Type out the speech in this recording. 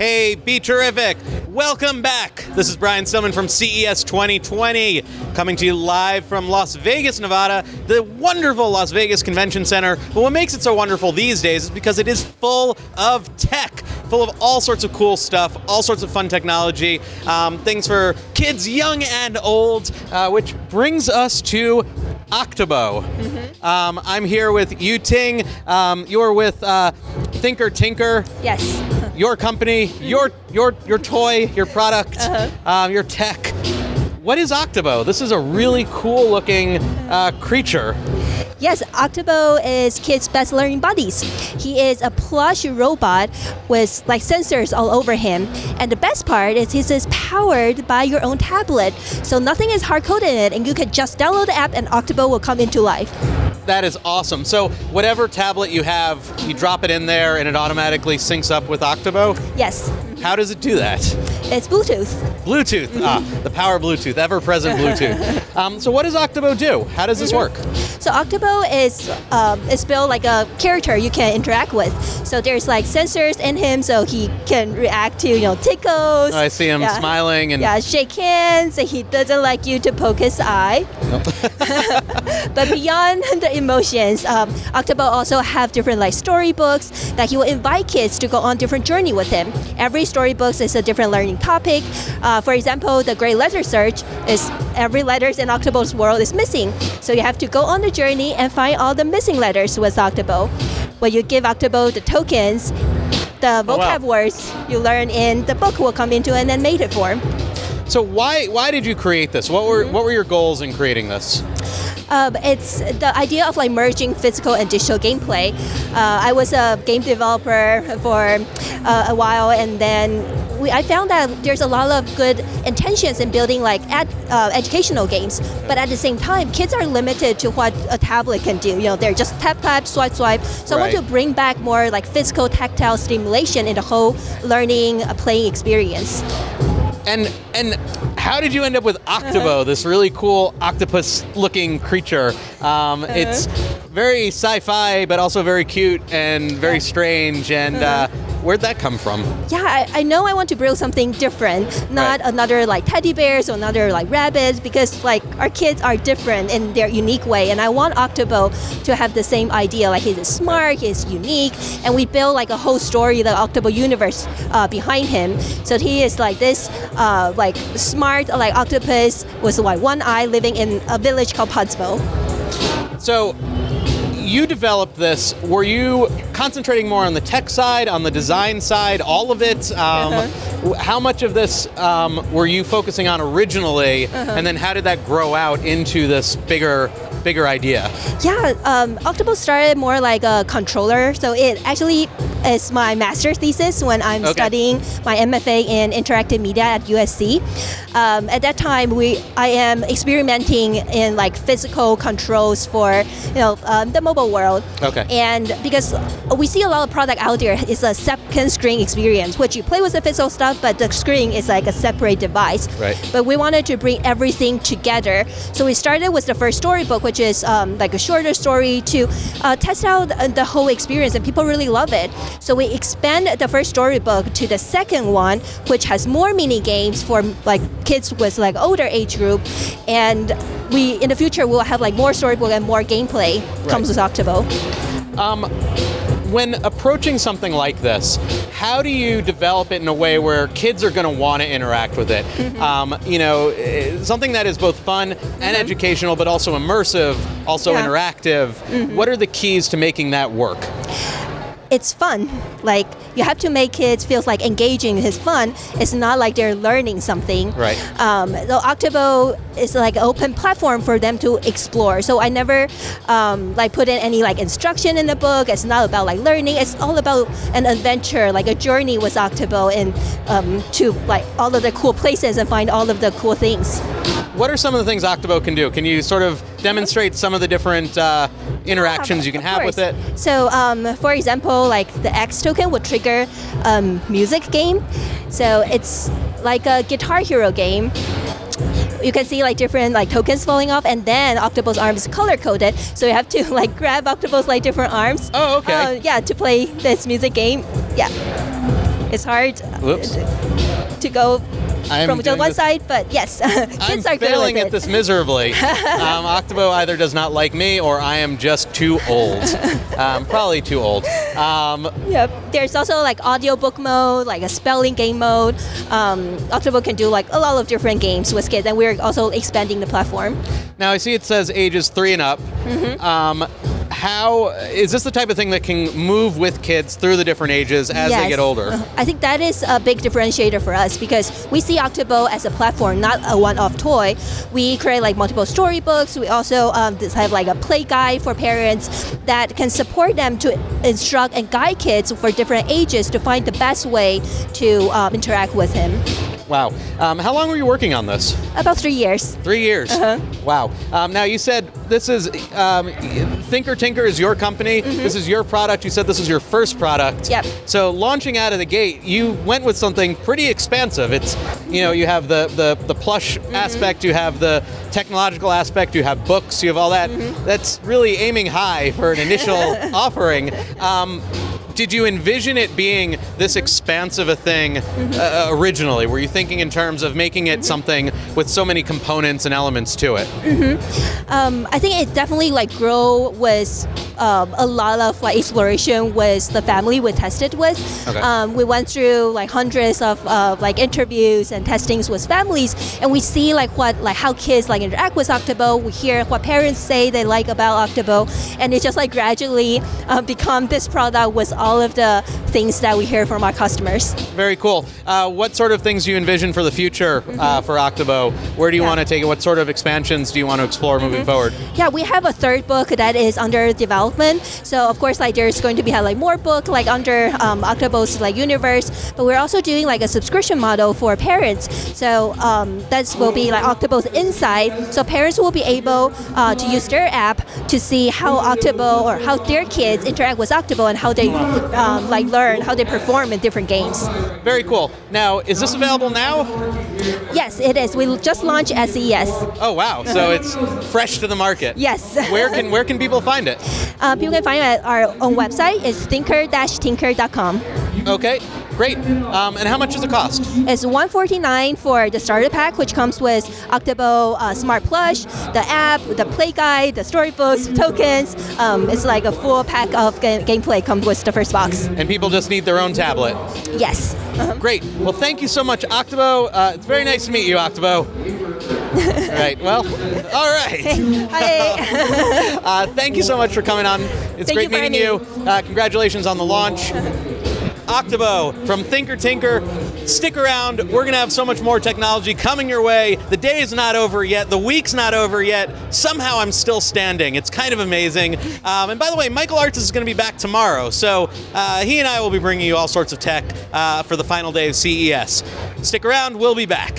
Hey, BeTerrific! Welcome back! This is Brian Stillman from CES 2020, coming to you live from Las Vegas, Nevada, the wonderful Las Vegas Convention Center. But what makes it so wonderful these days is because it is full of tech, full of all sorts of cool stuff, all sorts of fun technology, things for kids young and old, which brings us to Octobo. I'm here with Yu Ting. You're with Thinker Tinker. Yes. Your company, your toy, your product, your tech. What is Octobo? This is a really cool looking creature. Yes, Octobo is kids' best learning buddies. He is a plush robot with like sensors all over him. And the best part is he is powered by your own tablet. So nothing is hard-coded in it, and you can just download the app and Octobo will come into life. That is awesome. So whatever tablet you have, you drop it in there and it automatically syncs up with Octobo? Yes. How does it do that? It's Bluetooth. Bluetooth, the power Bluetooth, ever-present Bluetooth. So what does Octobo do? How does this work? So Octobo is built like a character you can interact with. So there's like sensors in him, so he can react to tickles. I see him smiling and shake hands. He doesn't like you to poke his eye. But beyond the emotions, Octobo also have different like storybooks that he will invite kids to go on different journey with him. Every storybook is a different learning topic. For example, the Great Letter Search is every letters in Octobo's world is missing. So you have to go on the journey and find all the missing letters with Octobo. When you give Octobo the tokens, the vocab words you learn in the book will come into an animated form. So why did you create this? What were your goals in creating this? It's the idea of like merging physical and digital gameplay. I was a game developer for a while, and then I found that there's a lot of good intentions in building like educational games, but at the same time, kids are limited to what a tablet can do. They're just tap, swipe. So I want to bring back more like physical, tactile stimulation in the whole learning, playing experience. And how did you end up with Octobo, this really cool octopus-looking creature? It's very sci-fi, but also very cute and very strange. And where'd that come from? Yeah, I know I want to build something different, not another like teddy bears or another like rabbits, because like our kids are different in their unique way, and I want Octobo to have the same idea. Like he's smart, he's unique, and we build like a whole story, the Octobo universe behind him. So he is like this like smart like octopus with like one eye living in a village called Pudsmo. So you developed this. Were you concentrating more on the tech side, on the design side, all of it? How much of this were you focusing on originally, and then how did that grow out into this bigger idea? Yeah, Octobo started more like a controller, so it actually is my master's thesis when I'm studying my MFA in interactive media at USC. At that time, I am experimenting in like physical controls for the mobile world. And because we see a lot of product out there, it's a second screen experience, which you play with the physical stuff, but the screen is like a separate device. But we wanted to bring everything together, so we started with the first storybook, which is like a shorter story to test out the whole experience, and people really love it. So we expand the first storybook to the second one, which has more mini games for like kids with like older age group, and in the future we'll have like more storybook and more gameplay comes with Octobo. When approaching something like this, how do you develop it in a way where kids are going to want to interact with it? Something that is both fun and educational, but also immersive, also interactive. What are the keys to making that work? It's fun. Like you have to make kids feel like engaging is fun. It's not like they're learning something. So Octobo is like an open platform for them to explore. So I never like put in any like instruction in the book. It's not about like learning. It's all about an adventure, like a journey with Octobo, and to like all of the cool places and find all of the cool things. What are some of the things Octobo can do? Can you sort of demonstrate some of the different interactions you can have with it? So, for example, like the X token would trigger music game. So it's like a Guitar Hero game. You can see like different like tokens falling off, and then Octobo's arm is color coded. So you have to like grab Octobo's like different arms. Oh, okay. To play this music game. Yeah. it's hard Whoops. to go I am from the doing one this- side, but yes, kids are I'm good failing with at it. this miserably. Octobo either does not like me or I am just too old. Probably too old. Yep. There's also like audiobook mode, like a spelling game mode. Octobo can do like a lot of different games with kids, and we're also expanding the platform. Now I see it says ages 3 and up. How is this the type of thing that can move with kids through the different ages as they Yes. get older? I think that is a big differentiator for us because we see Octobo as a platform, not a one-off toy. We create like multiple storybooks. We also have like a play guide for parents that can support them to instruct and guide kids for different ages to find the best way to interact with him. Wow. How long were you working on this? About 3 years. 3 years. Wow. Now you said this is Thinker Tinker is your company. This is your product. You said this is your first product. Yep. So launching out of the gate, you went with something pretty expansive. It's you have the plush aspect, you have the technological aspect, you have books, you have all that. That's really aiming high for an initial offering. Did you envision it being this expansive a thing originally? Were you thinking in terms of making it something with so many components and elements to it? I think it definitely like grow with a lot of like exploration with the family we tested with. Okay. We went through like hundreds of like interviews and testings with families, and we see like how kids like interact with Octobo. We hear what parents say they like about Octobo, and it just like gradually become this product with all of the things that we hear from our customers. Very cool. What sort of things do you envision for the future for Octobo? Where do you want to take it? What sort of expansions do you want to explore moving forward? Yeah, we have a third book that is under development. So of course, like there's going to be like more book like under Octobo's like universe, but we're also doing like a subscription model for parents. So that will be like Octobo's Inside. So parents will be able to use their app to see how Octobo or how their kids interact with Octobo and how they like learn, how they perform in different games. Very cool. Now, is this available now? Yes, it is. We just launched at CES. Oh wow! So it's fresh to the market. Yes. Where can people find it? People can find it at our own website. It's thinker-tinker.com. Okay, great. And how much does it cost? It's $149 for the starter pack, which comes with Octobo Smart Plush, the app, the play guide, the storybooks, tokens. It's like a full pack of gameplay comes with the first box. And people just need their own tablet. Yes. Great. Well, thank you so much, Octobo. It's very nice to meet you, Octobo. Right. Well, all right. Hi. Thank you so much for coming on. It's Thank great you for meeting you. Congratulations on the launch. Octobo from Thinker Tinker. Stick around. We're going to have so much more technology coming your way. The day is not over yet. The week's not over yet. Somehow I'm still standing. It's kind of amazing. And by the way, Michael Arts is going to be back tomorrow. So he and I will be bringing you all sorts of tech for the final day of CES. Stick around. We'll be back.